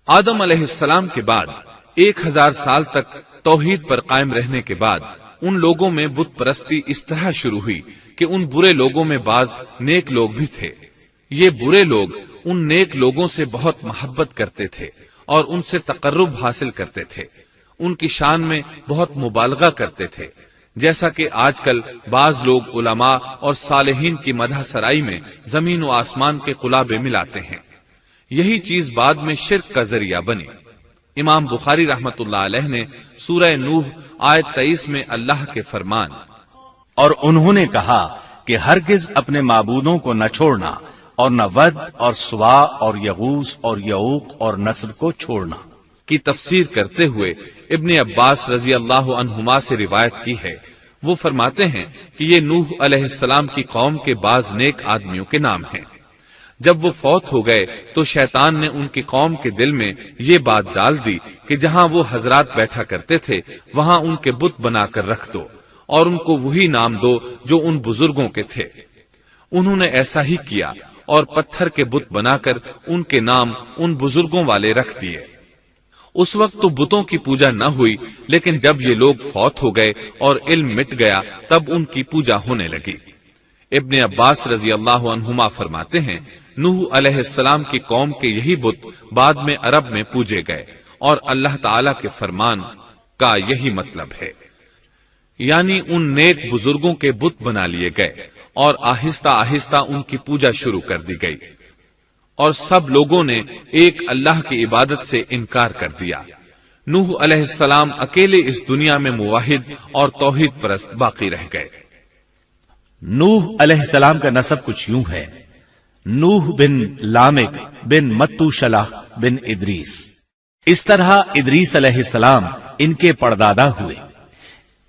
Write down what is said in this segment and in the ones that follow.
آدم علیہ السلام کے بعد 1000 سال تک توحید پر قائم رہنے کے بعد ان لوگوں میں بت پرستی اس طرح شروع ہوئی کہ ان برے لوگوں میں بعض نیک لوگ بھی تھے۔ یہ برے لوگ ان نیک لوگوں سے بہت محبت کرتے تھے اور ان سے تقرب حاصل کرتے تھے، ان کی شان میں بہت مبالغہ کرتے تھے، جیسا کہ آج کل بعض لوگ علماء اور صالحین کی مدح سرائی میں زمین و آسمان کے قلابے ملاتے ہیں۔ یہی چیز بعد میں شرک کا ذریعہ بنی۔ امام بخاری رحمت اللہ علیہ نے سورہ نوح آیت 23 میں اللہ کے فرمان اور انہوں نے کہا کہ ہرگز اپنے معبودوں کو نہ چھوڑنا اور نہ ود اور سوا اور یغوث اور یعوق اور نصر کو چھوڑنا کی تفسیر کرتے ہوئے ابن عباس رضی اللہ عنہما سے روایت کی ہے۔ وہ فرماتے ہیں کہ یہ نوح علیہ السلام کی قوم کے بعض نیک آدمیوں کے نام ہیں۔ جب وہ فوت ہو گئے تو شیطان نے ان کی قوم کے دل میں یہ بات ڈال دی کہ جہاں وہ حضرات بیٹھا کرتے تھے وہاں ان کے بت بنا کر رکھ دو اور ان کو وہی نام دو جو ان بزرگوں کے تھے۔ انہوں نے ایسا ہی کیا اور پتھر کے بت بنا کر ان کے نام ان بزرگوں والے رکھ دیے۔ اس وقت تو بتوں کی پوجا نہ ہوئی، لیکن جب یہ لوگ فوت ہو گئے اور علم مٹ گیا تب ان کی پوجا ہونے لگی۔ ابن عباس رضی اللہ عنہما فرماتے ہیں نوح علیہ السلام کی قوم کے یہی بت بعد میں عرب میں پوجے گئے اور اللہ تعالی کے فرمان کا یہی مطلب ہے، یعنی ان نیک بزرگوں کے بت بنا لیے گئے اور آہستہ آہستہ ان کی پوجا شروع کر دی گئی، اور سب لوگوں نے ایک اللہ کی عبادت سے انکار کر دیا۔ نوح علیہ السلام اکیلے اس دنیا میں موحد اور توحید پرست باقی رہ گئے۔ نوح علیہ السلام کا نسب کچھ یوں ہے: نوح بن لامک بن متو شلح بن ادریس۔ اس طرح ادریس علیہ السلام ان کے پردادا ہوئے۔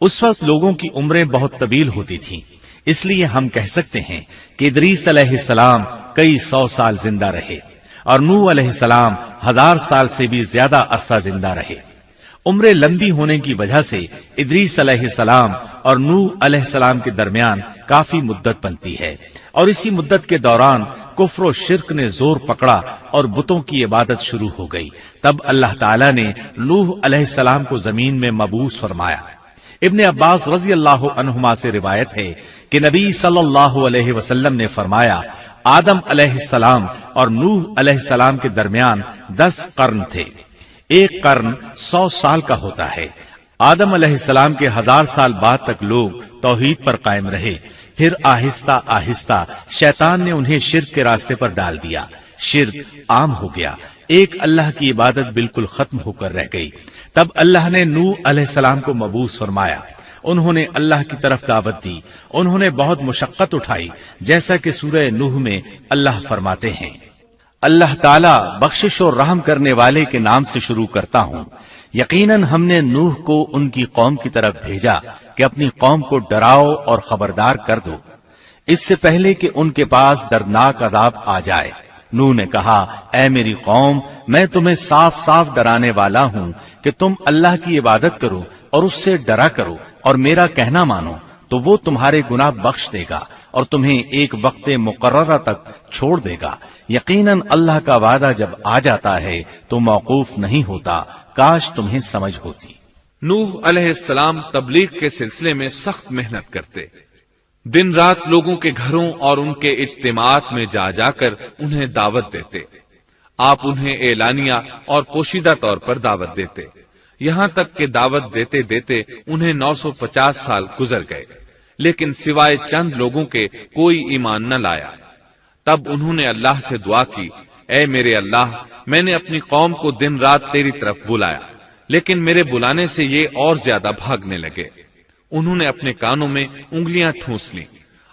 اس وقت لوگوں کی عمریں بہت طویل ہوتی تھیں، اس لیے ہم کہہ سکتے ہیں کہ ادریس علیہ السلام کئی 100 سال زندہ رہے اور نوح علیہ السلام 1000 سال سے بھی زیادہ عرصہ زندہ رہے۔ عمریں لمبی ہونے کی وجہ سے ادریس علیہ السلام اور نوح علیہ السلام کے درمیان کافی مدت بنتی ہے، اور اسی مدت کے دوران کفر و شرک نے زور پکڑا اور بتوں کی عبادت شروع ہو گئی۔ تب اللہ تعالیٰ نے نوح علیہ السلام کو زمین میں مبعوث فرمایا۔ ابن عباس رضی اللہ عنہما سے روایت ہے کہ نبی صلی اللہ علیہ وسلم نے فرمایا آدم علیہ السلام اور نوح علیہ السلام کے درمیان 10 قرن تھے۔ ایک قرن 100 سال کا ہوتا ہے۔ آدم علیہ السلام کے 1000 سال بعد تک لوگ توحید پر قائم رہے، پھر آہستہ آہستہ شیطان نے انہیں شرک کے راستے پر ڈال دیا، شرک عام ہو گیا، ایک اللہ کی عبادت بالکل ختم ہو کر رہ گئی۔ تب اللہ نے نوح علیہ السلام کو مبعوث فرمایا، انہوں نے اللہ کی طرف دعوت دی، انہوں نے بہت مشقت اٹھائی، جیسا کہ سورہ نوح میں اللہ فرماتے ہیں اللہ تعالیٰ بخشش اور رحم کرنے والے کے نام سے شروع کرتا ہوں۔ یقیناً ہم نے نوح کو ان کی قوم کی طرف بھیجا کہ اپنی قوم کو ڈراؤ اور خبردار کر دو، اس سے پہلے کہ ان کے پاس دردناک عذاب آ جائے۔ نوح نے کہا اے میری قوم، میں تمہیں صاف صاف ڈرانے والا ہوں کہ تم اللہ کی عبادت کرو اور اس سے ڈرا کرو اور میرا کہنا مانو، تو وہ تمہارے گناہ بخش دے گا اور تمہیں ایک وقت مقررہ تک چھوڑ دے گا۔ یقیناً اللہ کا وعدہ جب آ جاتا ہے تو موقوف نہیں ہوتا، کاش تمہیں سمجھ ہوتی۔ نوح علیہ السلام تبلیغ کے سلسلے میں سخت محنت کرتے، دن رات لوگوں کے گھروں اور ان کے اجتماعات میں جا جا کر انہیں دعوت دیتے۔ آپ انہیں اعلانیہ اور پوشیدہ طور پر دعوت دیتے، یہاں تک کہ دعوت دیتے دیتے انہیں 950 سال گزر گئے، لیکن سوائے چند لوگوں کے کوئی ایمان نہ لایا۔ تب انہوں نے اللہ سے دعا کی اے میرے اللہ، میں نے اپنی قوم کو دن رات تیری طرف بلایا، لیکن میرے بلانے سے یہ اور زیادہ بھاگنے لگے۔ انہوں نے اپنے کانوں میں انگلیاں ٹھونس لیں،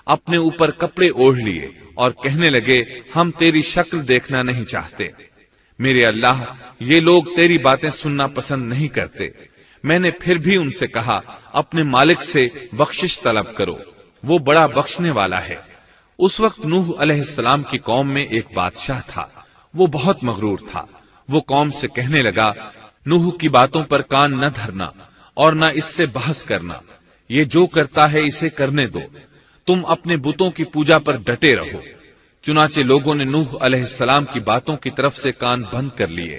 اپنے اوپر کپڑے اوڑھ لیے اور کہنے لگے ہم تیری شکل دیکھنا نہیں چاہتے۔ میرے اللہ، یہ لوگ تیری باتیں سننا پسند نہیں کرتے۔ میں نے پھر بھی ان سے کہا اپنے مالک سے بخشش طلب کرو، وہ بڑا بخشنے والا ہے۔ اس وقت نوح علیہ السلام کی قوم میں ایک بادشاہ تھا، وہ بہت مغرور تھا۔ وہ قوم سے کہنے لگا نوح کی باتوں پر کان نہ دھرنا اور نہ اس سے بحث کرنا، یہ جو کرتا ہے اسے کرنے دو، تم اپنے بتوں کی پوجا پر ڈٹے رہو۔ چنانچہ لوگوں نے نوح علیہ السلام کی باتوں کی طرف سے کان بند کر لیے۔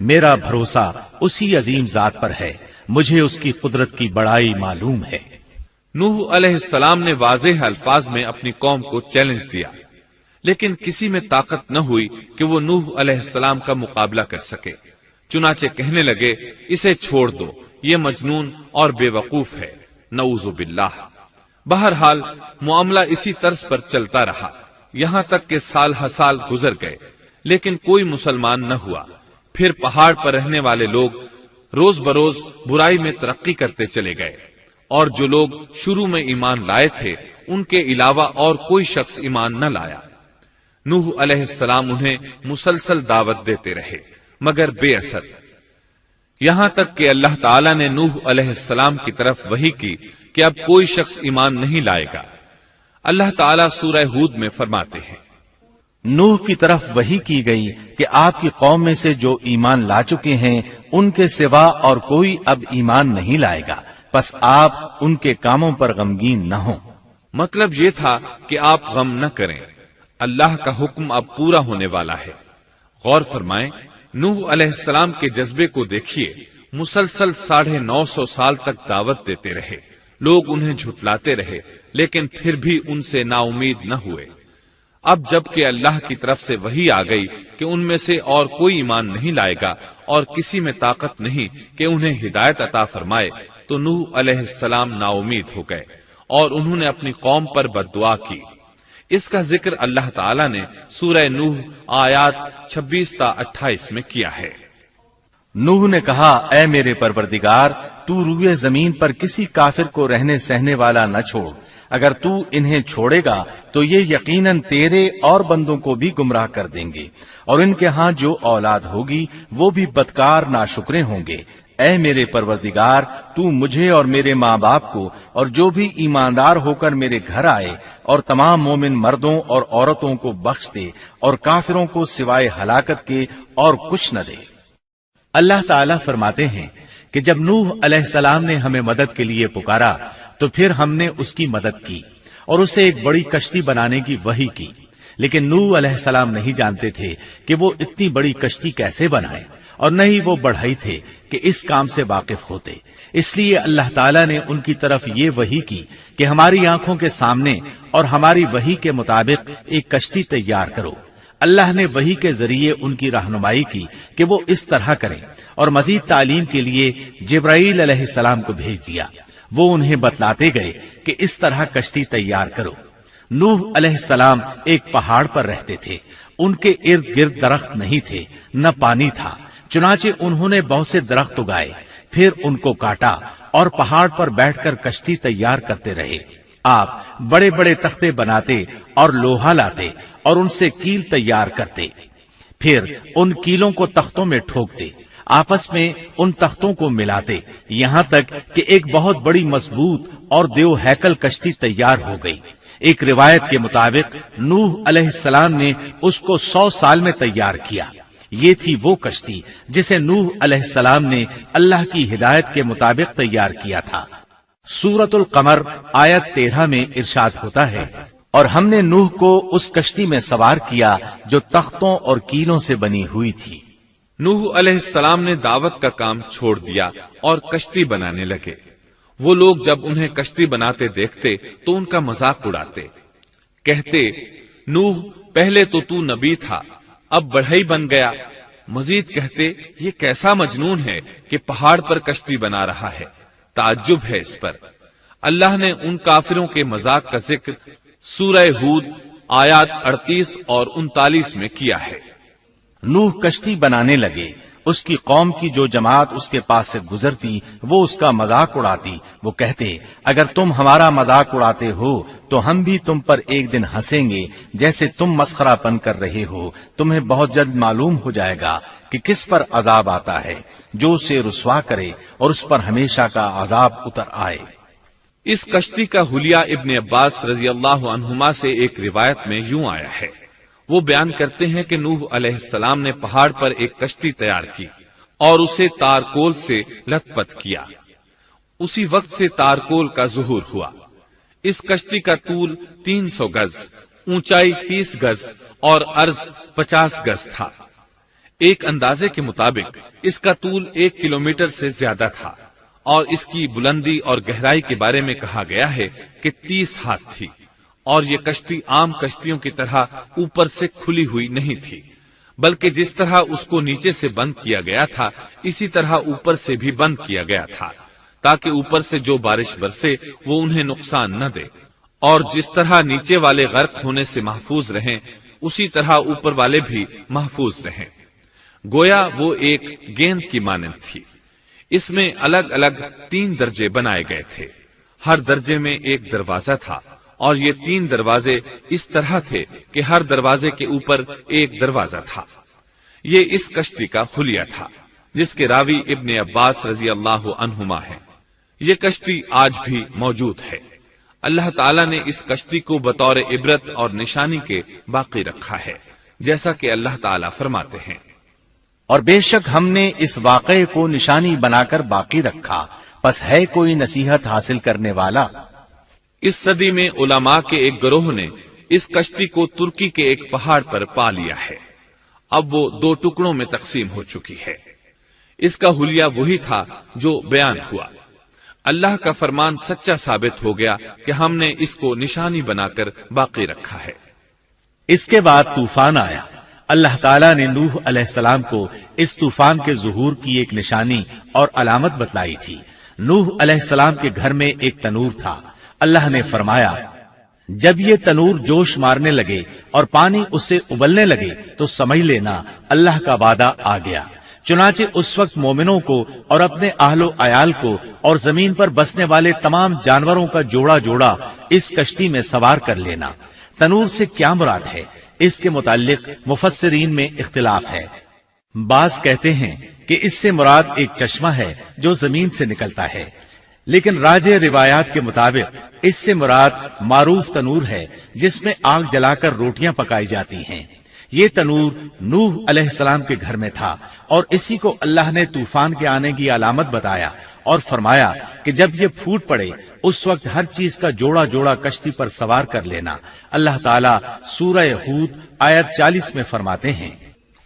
میرا بھروسہ اسی عظیم ذات پر ہے، مجھے اس کی قدرت کی بڑائی معلوم ہے۔ نوح علیہ السلام نے واضح الفاظ میں اپنی قوم کو چیلنج دیا، لیکن کسی میں طاقت نہ ہوئی کہ وہ نوح علیہ السلام کا مقابلہ کر سکے۔ چنانچہ کہنے لگے، اسے چھوڑ دو، یہ مجنون اور بے وقوف ہے، نعوذ باللہ۔ بہرحال معاملہ اسی طرز پر چلتا رہا، یہاں تک کہ سال ہر سال گزر گئے، لیکن کوئی مسلمان نہ ہوا۔ پھر پہاڑ پر رہنے والے لوگ روز بروز برائی میں ترقی کرتے چلے گئے، اور جو لوگ شروع میں ایمان لائے تھے ان کے علاوہ اور کوئی شخص ایمان نہ لایا۔ نوح علیہ السلام انہیں مسلسل دعوت دیتے رہے مگر بے اثر، یہاں تک کہ اللہ تعالیٰ نے نوح علیہ السلام کی طرف وحی کی کہ اب کوئی شخص ایمان نہیں لائے گا۔ اللہ تعالیٰ سورہ ہود میں فرماتے ہیں، نوح کی طرف وحی کی گئی کہ آپ کی قوم میں سے جو ایمان لا چکے ہیں ان کے سوا اور کوئی اب ایمان نہیں لائے گا، پس آپ ان کے کاموں پر غمگین نہ ہوں۔ مطلب یہ تھا کہ آپ غم نہ کریں، اللہ کا حکم اب پورا ہونے والا ہے۔ غور فرمائیں، نوح علیہ السلام کے جذبے کو دیکھیے، مسلسل 950 سال تک دعوت دیتے رہے، لوگ انہیں جھٹلاتے رہے، لیکن پھر بھی ان سے نا امید نہ ہوئے۔ اب جب کہ اللہ کی طرف سے وحی آ گئی کہ ان میں سے اور کوئی ایمان نہیں لائے گا اور کسی میں طاقت نہیں کہ انہیں ہدایت عطا فرمائے، تو نوح علیہ السلام نا امید ہو گئے اور انہوں نے اپنی قوم پر بد دعا کی۔ اس کا ذکر اللہ تعالیٰ نے سورہ نوح آیات 26 تا 28 میں کیا ہے۔ نوح نے کہا، اے میرے پروردگار، تو روئے زمین پر کسی کافر کو رہنے سہنے والا نہ چھوڑ، اگر تو انہیں چھوڑے گا تو یہ یقیناً تیرے اور بندوں کو بھی گمراہ کر دیں گے، اور ان کے ہاں جو اولاد ہوگی وہ بھی بدکار ناشکرے ہوں گے۔ اے میرے پروردگار، تو مجھے اور میرے ماں باپ کو اور جو بھی ایماندار ہو کر میرے گھر آئے اور تمام مومن مردوں اور عورتوں کو بخش دے، اور کافروں کو سوائے ہلاکت کے اور کچھ نہ دے۔ اللہ تعالیٰ فرماتے ہیں کہ جب نوح علیہ السلام نے ہمیں مدد کے لیے پکارا تو پھر ہم نے اس کی مدد کی اور اسے ایک بڑی کشتی بنانے کی وحی کی، لیکن نوح علیہ السلام نہیں جانتے تھے کہ وہ اتنی بڑی کشتی کیسے بنائے، اور نہ ہی وہ بڑھئی تھے کہ اس کام سے واقف ہوتے۔ اس لیے اللہ تعالیٰ نے ان کی طرف یہ وحی کی کہ ہماری آنکھوں کے سامنے اور ہماری وحی کے مطابق ایک کشتی تیار کرو۔ اللہ نے وحی کے ذریعے ان کی رہنمائی کی کہ وہ اس طرح کریں، اور مزید تعلیم کے لیے جبرائیل علیہ السلام کو بھیج دیا۔ وہ انہیں بتلاتے گئے کہ اس طرح کشتی تیار کرو۔ نوح علیہ السلام ایک پہاڑ پر رہتے تھے، ان کے ارد گرد درخت نہیں تھے، نہ پانی تھا، چنانچہ انہوں نے بہت سے درخت اگائے، پھر ان کو کاٹا اور پہاڑ پر بیٹھ کر کشتی تیار کرتے رہے۔ آپ بڑے بڑے تختے بناتے اور لوہا لاتے اور ان سے کیل تیار کرتے، پھر ان کیلوں کو تختوں میں ٹھوکتے، آپس میں ان تختوں کو ملاتے، یہاں تک کہ ایک بہت بڑی مضبوط اور دیو ہیکل کشتی تیار ہو گئی۔ ایک روایت کے مطابق نوح علیہ السلام نے اس کو 100 سال میں تیار کیا۔ یہ تھی وہ کشتی جسے نوح علیہ السلام نے اللہ کی ہدایت کے مطابق تیار کیا تھا۔ سورۃ القمر آیت 13 میں ارشاد ہوتا ہے، اور ہم نے نوح کو اس کشتی میں سوار کیا جو تختوں اور کیلوں سے بنی ہوئی تھی۔ نوح علیہ السلام نے دعوت کا کام چھوڑ دیا اور کشتی بنانے لگے۔ وہ لوگ جب انہیں کشتی بناتے دیکھتے تو ان کا مذاق اڑاتے، کہتے، نوح پہلے تو نبی تھا، اب بڑھئی بن گیا۔ مزید کہتے، یہ کیسا مجنون ہے کہ پہاڑ پر کشتی بنا رہا ہے، تعجب ہے اس پر۔ اللہ نے ان کافروں کے مذاق کا ذکر سورہ ہود آیات 38 اور 39 میں کیا ہے۔ نوح کشتی بنانے لگے، اس کی قوم کی جو جماعت اس کے پاس سے گزرتی وہ اس کا مذاق اڑاتی۔ وہ کہتے، اگر تم ہمارا مذاق اڑاتے ہو تو ہم بھی تم پر ایک دن ہنسیں گے جیسے تم مسخرہ پن کر رہے ہو۔ تمہیں بہت جلد معلوم ہو جائے گا کہ کس پر عذاب آتا ہے، جو اسے رسوا کرے اور اس پر ہمیشہ کا عذاب اتر آئے۔ اس کشتی کا حلیہ ابن عباس رضی اللہ عنہما سے ایک روایت میں یوں آیا ہے۔ وہ بیان کرتے ہیں کہ نوح علیہ السلام نے پہاڑ پر ایک کشتی تیار کی اور اسے تارکول سے لت پت کیا۔ اسی وقت سے تارکول کا ظہور ہوا۔ اس کشتی کا طول 300 گز، اونچائی 30 گز اور عرض 50 گز تھا۔ ایک اندازے کے مطابق اس کا طول 1 کلومیٹر سے زیادہ تھا اور اس کی بلندی اور گہرائی کے بارے میں کہا گیا ہے کہ 30 ہاتھ تھی، اور یہ کشتی عام کشتیوں کی طرح اوپر سے کھلی ہوئی نہیں تھی، بلکہ جس طرح اس کو نیچے سے بند کیا گیا تھا اسی طرح اوپر سے بھی بند کیا گیا تھا، تاکہ اوپر سے جو بارش برسے وہ انہیں نقصان نہ دے، اور جس طرح نیچے والے غرق ہونے سے محفوظ رہیں اسی طرح اوپر والے بھی محفوظ رہیں۔ گویا وہ ایک گیند کی مانند تھی۔ اس میں الگ الگ 3 درجے بنائے گئے تھے، ہر درجے میں ایک دروازہ تھا، اور یہ 3 دروازے اس طرح تھے کہ ہر دروازے کے اوپر ایک دروازہ تھا۔ یہ اس کشتی کا حلیہ تھا جس کے راوی ابن عباس رضی اللہ عنہما ہیں۔ یہ کشتی آج بھی موجود ہے۔ اللہ تعالیٰ نے اس کشتی کو بطور عبرت اور نشانی کے باقی رکھا ہے، جیسا کہ اللہ تعالیٰ فرماتے ہیں، اور بے شک ہم نے اس واقعے کو نشانی بنا کر باقی رکھا، پس ہے کوئی نصیحت حاصل کرنے والا۔ اس صدی میں علماء کے ایک گروہ نے اس کشتی کو ترکی کے ایک پہاڑ پر پا لیا ہے۔ اب وہ 2 ٹکڑوں میں تقسیم ہو چکی ہے۔ اس کا حلیہ وہی تھا جو بیان ہوا۔ اللہ کا فرمان سچا ثابت ہو گیا کہ ہم نے اس کو نشانی بنا کر باقی رکھا ہے۔ اس کے بعد طوفان آیا۔ اللہ تعالیٰ نے نوح علیہ السلام کو اس طوفان کے ظہور کی ایک نشانی اور علامت بتلائی تھی۔ نوح علیہ السلام کے گھر میں ایک تنور تھا۔ اللہ نے فرمایا، جب یہ تنور جوش مارنے لگے اور پانی اس سے ابلنے لگے تو سمجھ لینا اللہ کا وعدہ آ گیا۔ چنانچہ اس وقت مومنوں کو اور اپنے اہل و عیال کو اور زمین پر بسنے والے تمام جانوروں کا جوڑا جوڑا اس کشتی میں سوار کر لینا۔ تنور سے کیا مراد ہے، اس کے متعلق مفسرین میں اختلاف ہے۔ بعض کہتے ہیں کہ اس سے مراد ایک چشمہ ہے جو زمین سے نکلتا ہے، لیکن راجح روایات کے مطابق اس سے مراد معروف تنور ہے جس میں آگ جلا کر روٹیاں پکائی جاتی ہیں۔ یہ تنور نوح علیہ السلام کے گھر میں تھا، اور اسی کو اللہ نے طوفان کے آنے کی علامت بتایا اور فرمایا کہ جب یہ پھوٹ پڑے اس وقت ہر چیز کا جوڑا جوڑا کشتی پر سوار کر لینا۔ اللہ تعالیٰ سورہ ہود آیت 40 میں فرماتے ہیں،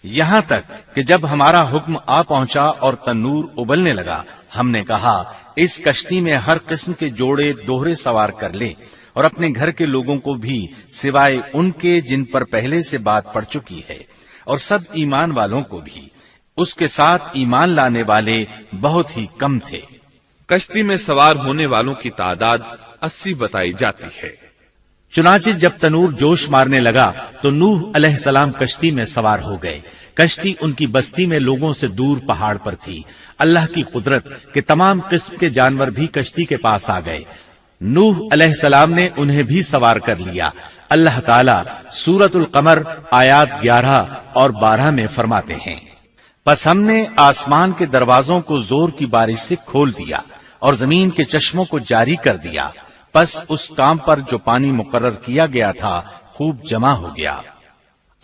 یہاں تک کہ جب ہمارا حکم آ پہنچا اور تنور ابلنے لگا، ہم نے کہا اس کشتی میں ہر قسم کے جوڑے دوہرے سوار کر لے، اور اپنے گھر کے لوگوں کو بھی سوائے ان کے جن پر پہلے سے بات پڑ چکی ہے، اور سب ایمان والوں کو بھی۔ اس کے ساتھ ایمان لانے والے بہت ہی کم تھے۔ کشتی میں سوار ہونے والوں کی تعداد 80 بتائی جاتی ہے۔ چنانچہ جب تنور جوش مارنے لگا تو نوح علیہ السلام کشتی میں سوار ہو گئے۔ کشتی ان کی بستی میں لوگوں سے دور پہاڑ پر تھی۔ اللہ کی قدرت کہ تمام قسم کے جانور بھی کشتی کے پاس آ گئے۔ نوح علیہ السلام نے انہیں بھی سوار کر لیا۔ اللہ تعالیٰ سورۃ القمر آیات 11 اور 12 میں فرماتے ہیں، پس ہم نے آسمان کے دروازوں کو زور کی بارش سے کھول دیا اور زمین کے چشموں کو جاری کر دیا، پس اس کام پر جو پانی مقرر کیا گیا تھا خوب جمع ہو گیا۔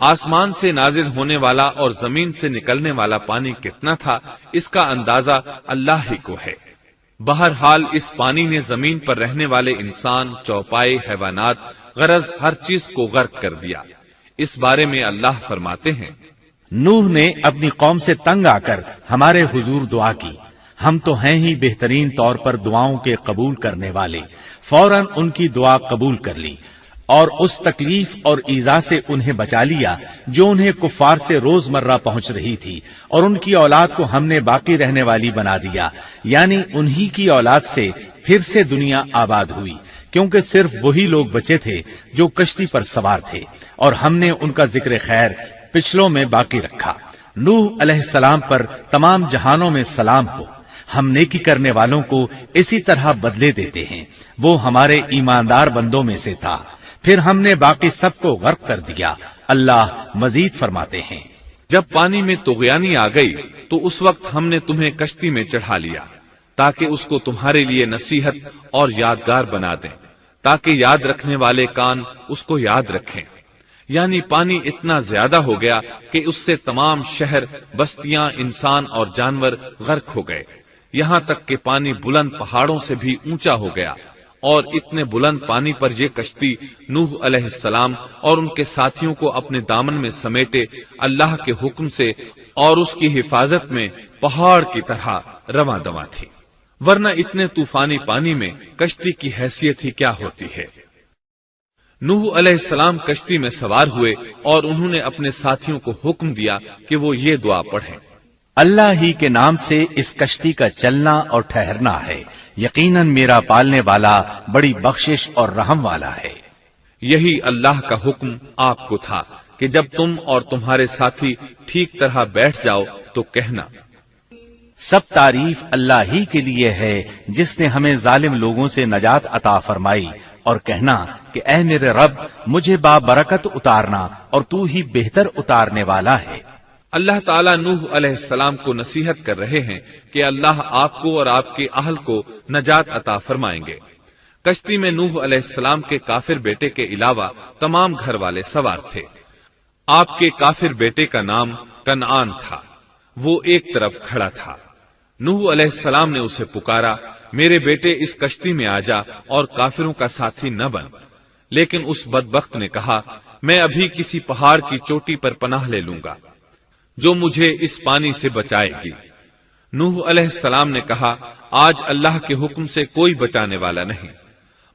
آسمان سے نازل ہونے والا اور زمین سے نکلنے والا پانی کتنا تھا، اس کا اندازہ اللہ ہی کو ہے۔ بہرحال اس پانی نے زمین پر رہنے والے انسان، چوپائے، حیوانات، غرض ہر چیز کو غرق کر دیا۔ اس بارے میں اللہ فرماتے ہیں، نوح نے اپنی قوم سے تنگ آ کر ہمارے حضور دعا کی، ہم تو ہیں ہی بہترین طور پر دعاؤں کے قبول کرنے والے۔ فوراً ان کی دعا قبول کر لی اور اس تکلیف اور ایذا سے انہیں بچا لیا جو انہیں کفار سے روز مرہ پہنچ رہی تھی، اور ان کی اولاد کو ہم نے باقی رہنے والی بنا دیا، یعنی انہی کی اولاد سے پھر سے دنیا آباد ہوئی، کیونکہ صرف وہی لوگ بچے تھے جو کشتی پر سوار تھے، اور ہم نے ان کا ذکر خیر پچھلوں میں باقی رکھا۔ نوح علیہ السلام پر تمام جہانوں میں سلام ہو۔ ہم نیکی کرنے والوں کو اسی طرح بدلے دیتے ہیں، وہ ہمارے ایماندار بندوں میں سے تھا۔ پھر ہم نے باقی سب کو غرق کر دیا۔ اللہ مزید فرماتے ہیں، جب پانی میں طغیانی آ گئی تو اس وقت ہم نے تمہیں کشتی میں چڑھا لیا تاکہ اس کو تمہارے لیے نصیحت اور یادگار بنا دیں، تاکہ یاد رکھنے والے کان اس کو یاد رکھیں۔ یعنی پانی اتنا زیادہ ہو گیا کہ اس سے تمام شہر، بستیاں، انسان اور جانور غرق ہو گئے، یہاں تک کہ پانی بلند پہاڑوں سے بھی اونچا ہو گیا، اور اتنے بلند پانی پر یہ کشتی نوح علیہ السلام اور ان کے ساتھیوں کو اپنے دامن میں سمیٹے اللہ کے حکم سے اور اس کی حفاظت میں پہاڑ کی طرح رواں دواں تھی، ورنہ اتنے طوفانی پانی میں کشتی کی حیثیت ہی کیا ہوتی ہے۔ نوح علیہ السلام کشتی میں سوار ہوئے اور انہوں نے اپنے ساتھیوں کو حکم دیا کہ وہ یہ دعا پڑھیں، اللہ ہی کے نام سے اس کشتی کا چلنا اور ٹھہرنا ہے، یقیناً میرا پالنے والا بڑی بخشش اور رحم والا ہے۔ یہی اللہ کا حکم آپ کو تھا کہ جب تم اور تمہارے ساتھی ٹھیک طرح بیٹھ جاؤ تو کہنا، سب تعریف اللہ ہی کے لیے ہے جس نے ہمیں ظالم لوگوں سے نجات عطا فرمائی، اور کہنا کہ اے میرے رب مجھے بابرکت اتارنا اور تو ہی بہتر اتارنے والا ہے۔ اللہ تعالیٰ نوح علیہ السلام کو نصیحت کر رہے ہیں کہ اللہ آپ کو اور آپ کے اہل کو نجات عطا فرمائیں گے۔ کشتی میں نوح علیہ السلام کے کافر بیٹے کے علاوہ تمام گھر والے سوار تھے۔ آپ کے کافر بیٹے کا نام کنعان تھا، وہ ایک طرف کھڑا تھا۔ نوح علیہ السلام نے اسے پکارا، میرے بیٹے اس کشتی میں آ جا اور کافروں کا ساتھی نہ بن، لیکن اس بدبخت نے کہا، میں ابھی کسی پہاڑ کی چوٹی پر پناہ لے لوں گا جو مجھے اس پانی سے بچائے گی۔ نوح علیہ السلام نے کہا، آج اللہ کے حکم سے کوئی بچانے والا نہیں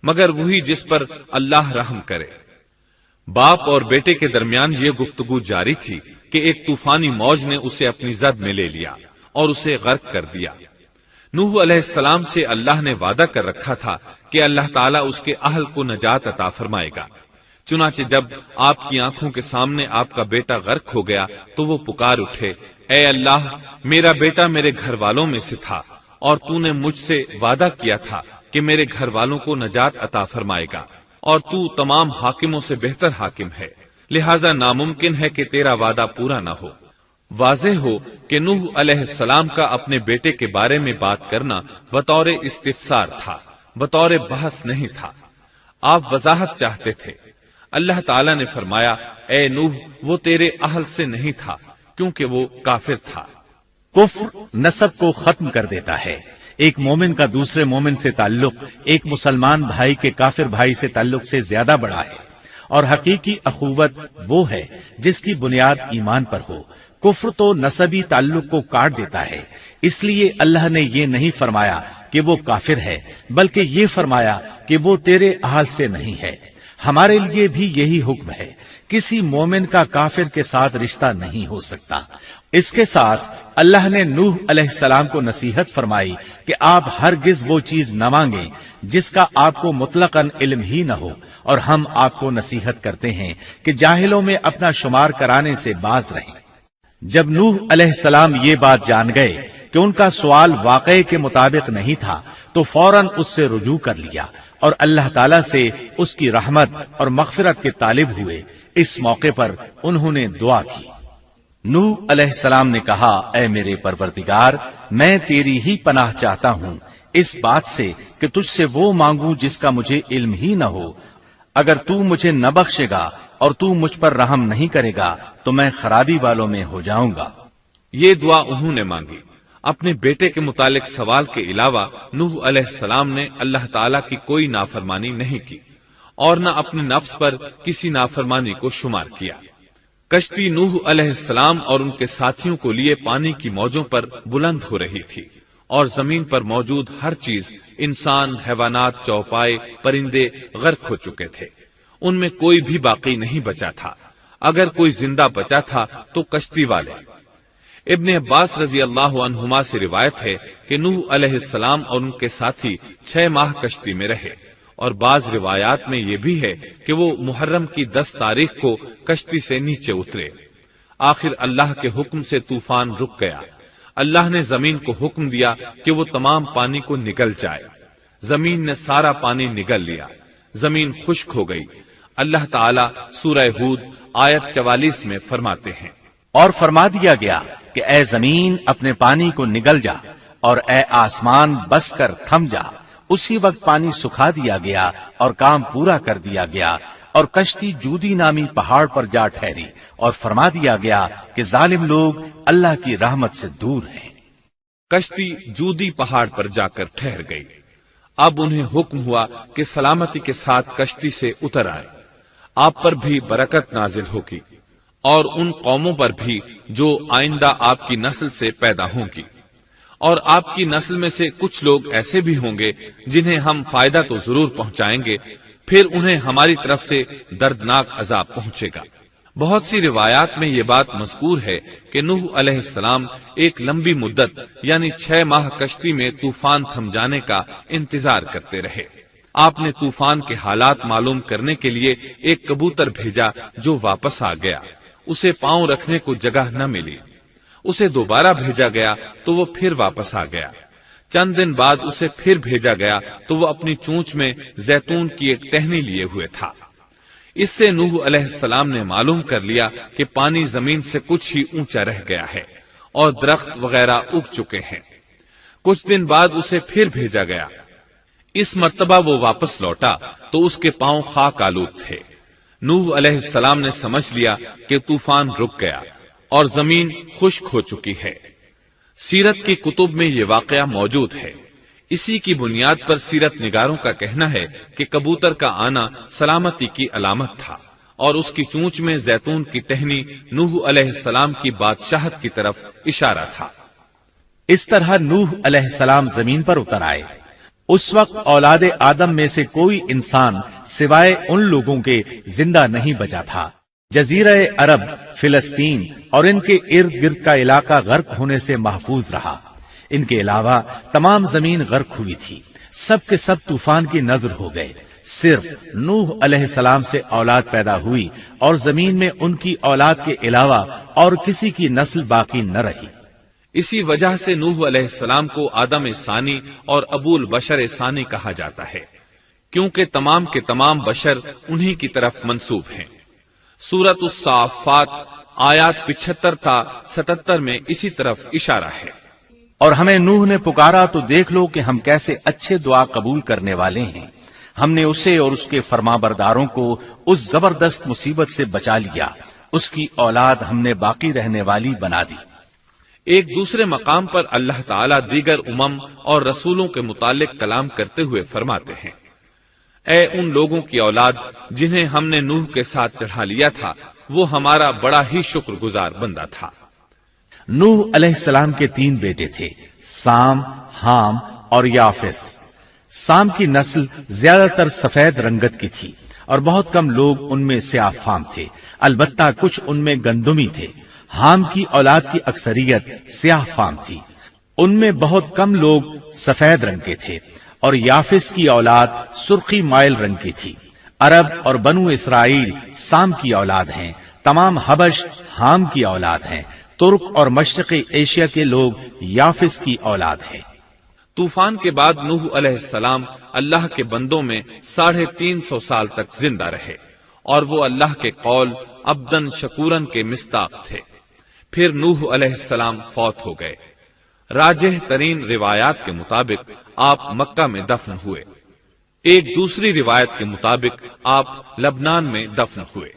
مگر وہی جس پر اللہ رحم کرے۔ باپ اور بیٹے کے درمیان یہ گفتگو جاری تھی کہ ایک طوفانی موج نے اسے اپنی زد میں لے لیا اور اسے غرق کر دیا۔ نوح علیہ السلام سے اللہ نے وعدہ کر رکھا تھا کہ اللہ تعالیٰ اس کے اہل کو نجات عطا فرمائے گا۔ چنانچہ جب آپ کی آنکھوں کے سامنے آپ کا بیٹا غرق ہو گیا تو وہ پکار اٹھے، اے اللہ، میرا بیٹا میرے گھر والوں میں سے تھا اور تو نے مجھ سے وعدہ کیا تھا کہ میرے گھر والوں کو نجات عطا فرمائے گا، اور تو تمام حاکموں سے بہتر حاکم ہے، لہذا ناممکن ہے کہ تیرا وعدہ پورا نہ ہو۔ واضح ہو کہ نوح علیہ السلام کا اپنے بیٹے کے بارے میں بات کرنا بطور استفسار تھا، بطور بحث نہیں تھا۔ آپ وضاحت چاہتے تھے۔ اللہ تعالیٰ نے فرمایا، اے نوح، وہ تیرے اہل سے نہیں تھا کیونکہ وہ کافر تھا۔ کفر نسب کو ختم کر دیتا ہے۔ ایک مومن کا دوسرے مومن سے تعلق ایک مسلمان بھائی کے کافر بھائی سے تعلق سے زیادہ بڑا ہے، اور حقیقی اخوت وہ ہے جس کی بنیاد ایمان پر ہو۔ کفر تو نسبی تعلق کو کاٹ دیتا ہے، اس لیے اللہ نے یہ نہیں فرمایا کہ وہ کافر ہے، بلکہ یہ فرمایا کہ وہ تیرے اہل سے نہیں ہے۔ ہمارے لیے بھی یہی حکم ہے، کسی مومن کا کافر کے ساتھ رشتہ نہیں ہو سکتا۔ اس کے ساتھ اللہ نے نوح علیہ السلام کو نصیحت فرمائی کہ آپ ہرگز وہ چیز نہ مانگیں جس کا آپ کو مطلقاً علم ہی نہ ہو، اور ہم آپ کو نصیحت کرتے ہیں کہ جاہلوں میں اپنا شمار کرانے سے باز رہیں۔ جب نوح علیہ السلام یہ بات جان گئے کہ ان کا سوال واقعے کے مطابق نہیں تھا تو فوراً اس سے رجوع کر لیا اور اللہ تعالیٰ سے اس کی رحمت اور مغفرت کے طالب ہوئے۔ اس موقع پر انہوں نے دعا کی۔ نوح علیہ السلام نے کہا، اے میرے پروردگار، میں تیری ہی پناہ چاہتا ہوں اس بات سے کہ تجھ سے وہ مانگوں جس کا مجھے علم ہی نہ ہو۔ اگر تو مجھے نہ بخشے گا اور تو مجھ پر رحم نہیں کرے گا تو میں خرابی والوں میں ہو جاؤں گا۔ یہ دعا انہوں نے مانگی۔ اپنے بیٹے کے متعلق سوال کے علاوہ نوح علیہ السلام نے اللہ تعالیٰ کی کوئی نافرمانی نہیں کی اور نہ اپنے نفس پر کسی نافرمانی کو شمار کیا۔ کشتی نوح علیہ السلام اور ان کے ساتھیوں کو لیے پانی کی موجوں پر بلند ہو رہی تھی، اور زمین پر موجود ہر چیز، انسان، حیوانات، چوپائے، پرندے غرق ہو چکے تھے۔ ان میں کوئی بھی باقی نہیں بچا تھا۔ اگر کوئی زندہ بچا تھا تو کشتی والے۔ ابن عباس رضی اللہ عنہما سے روایت ہے کہ نوح علیہ السلام اور ان کے ساتھی 6 ماہ کشتی میں رہے، اور بعض روایات میں یہ بھی ہے کہ وہ محرم کی 10 تاریخ کو کشتی سے نیچے اترے۔ آخر اللہ کے حکم سے طوفان رک گیا۔ اللہ نے زمین کو حکم دیا کہ وہ تمام پانی کو نگل جائے۔ زمین نے سارا پانی نگل لیا، زمین خشک ہو گئی۔ اللہ تعالیٰ سورہ ہود آیت 44 میں فرماتے ہیں، اور فرما دیا گیا کہ اے زمین اپنے پانی کو نگل جا، اور اے آسمان بس کر تھم جا۔ اسی وقت پانی سکھا دیا گیا اور کام پورا کر دیا گیا، اور کشتی جودی نامی پہاڑ پر جا ٹھہری، اور فرما دیا گیا کہ ظالم لوگ اللہ کی رحمت سے دور ہیں۔ کشتی جودی پہاڑ پر جا کر ٹھہر گئی۔ اب انہیں حکم ہوا کہ سلامتی کے ساتھ کشتی سے اتر آئے، آپ پر بھی برکت نازل ہوگی۔ اور ان قوموں پر بھی جو آئندہ آپ کی نسل سے پیدا ہوں گی، اور آپ کی نسل میں سے کچھ لوگ ایسے بھی ہوں گے جنہیں ہم فائدہ تو ضرور پہنچائیں گے، پھر انہیں ہماری طرف سے دردناک عذاب پہنچے گا۔ بہت سی روایات میں یہ بات مذکور ہے کہ نوح علیہ السلام ایک لمبی مدت یعنی 6 ماہ کشتی میں طوفان تھم جانے کا انتظار کرتے رہے۔ آپ نے طوفان کے حالات معلوم کرنے کے لیے ایک کبوتر بھیجا جو واپس آ گیا، اسے پاؤں رکھنے کو جگہ نہ ملی۔ اسے دوبارہ بھیجا گیا تو وہ پھر واپس آ گیا۔ چند دن بعد اسے پھر بھیجا گیا تو وہ اپنی چونچ میں زیتون کی ایک ٹہنی لیے ہوئے تھا۔ اس سے نوح علیہ السلام نے معلوم کر لیا کہ پانی زمین سے کچھ ہی اونچا رہ گیا ہے اور درخت وغیرہ اگ چکے ہیں۔ کچھ دن بعد اسے پھر بھیجا گیا۔ اس مرتبہ وہ واپس لوٹا تو اس کے پاؤں خاک آلود تھے۔ نوح علیہ السلام نے سمجھ لیا کہ طوفان رک گیا اور زمین خشک ہو چکی ہے۔ سیرت کی کتب میں یہ واقعہ موجود ہے۔ اسی کی بنیاد پر سیرت نگاروں کا کہنا ہے کہ کبوتر کا آنا سلامتی کی علامت تھا اور اس کی چونچ میں زیتون کی ٹہنی نوح علیہ السلام کی بادشاہت کی طرف اشارہ تھا۔ اس طرح نوح علیہ السلام زمین پر اتر آئے۔ اس وقت اولاد آدم میں سے کوئی انسان سوائے ان لوگوں کے زندہ نہیں بچا تھا۔ جزیرہ عرب، فلسطین اور ان کے ارد گرد کا علاقہ غرق ہونے سے محفوظ رہا۔ ان کے علاوہ تمام زمین غرق ہوئی تھی۔ سب کے سب طوفان کی نظر ہو گئے۔ صرف نوح علیہ السلام سے اولاد پیدا ہوئی اور زمین میں ان کی اولاد کے علاوہ اور کسی کی نسل باقی نہ رہی۔ اسی وجہ سے نوح علیہ السلام کو آدم ثانی اور ابو البشر ثانی کہا جاتا ہے، کیونکہ تمام کے تمام بشر انہی کی طرف منسوب ہیں۔ سورۃ الصافات آیات 75 تا 77 میں اسی طرف اشارہ ہے۔ اور ہمیں نوح نے پکارا تو دیکھ لو کہ ہم کیسے اچھے دعا قبول کرنے والے ہیں۔ ہم نے اسے اور اس کے فرمانبرداروں کو اس زبردست مصیبت سے بچا لیا۔ اس کی اولاد ہم نے باقی رہنے والی بنا دی۔ ایک دوسرے مقام پر اللہ تعالیٰ دیگر امم اور رسولوں کے متعلق کلام کرتے ہوئے فرماتے ہیں، اے ان لوگوں کی اولاد جنہیں ہم نے نوح کے ساتھ چڑھا لیا تھا، وہ ہمارا بڑا ہی شکر گزار بندہ تھا۔ نوح علیہ السلام کے 3 بیٹے تھے، سام، حام اور یافس۔ سام کی نسل زیادہ تر سفید رنگت کی تھی اور بہت کم لوگ ان میں سیاہ فام تھے، البتہ کچھ ان میں گندمی تھے۔ حام کی اولاد کی اکثریت سیاہ فام تھی، ان میں بہت کم لوگ سفید رنگ کے تھے، اور یافس کی اولاد سرخی مائل رنگ کی تھی۔ عرب اور بنو اسرائیل سام کی اولاد ہیں، تمام حبش حام کی اولاد ہیں، ترک اور مشرقی ایشیا کے لوگ یافس کی اولاد ہیں۔ طوفان کے بعد نوح علیہ السلام اللہ کے بندوں میں 350 سال تک زندہ رہے، اور وہ اللہ کے قول عبدن شکورن کے مصداق تھے۔ پھر نوح علیہ السلام فوت ہو گئے۔ راجح ترین روایات کے مطابق آپ مکہ میں دفن ہوئے۔ ایک دوسری روایت کے مطابق آپ لبنان میں دفن ہوئے۔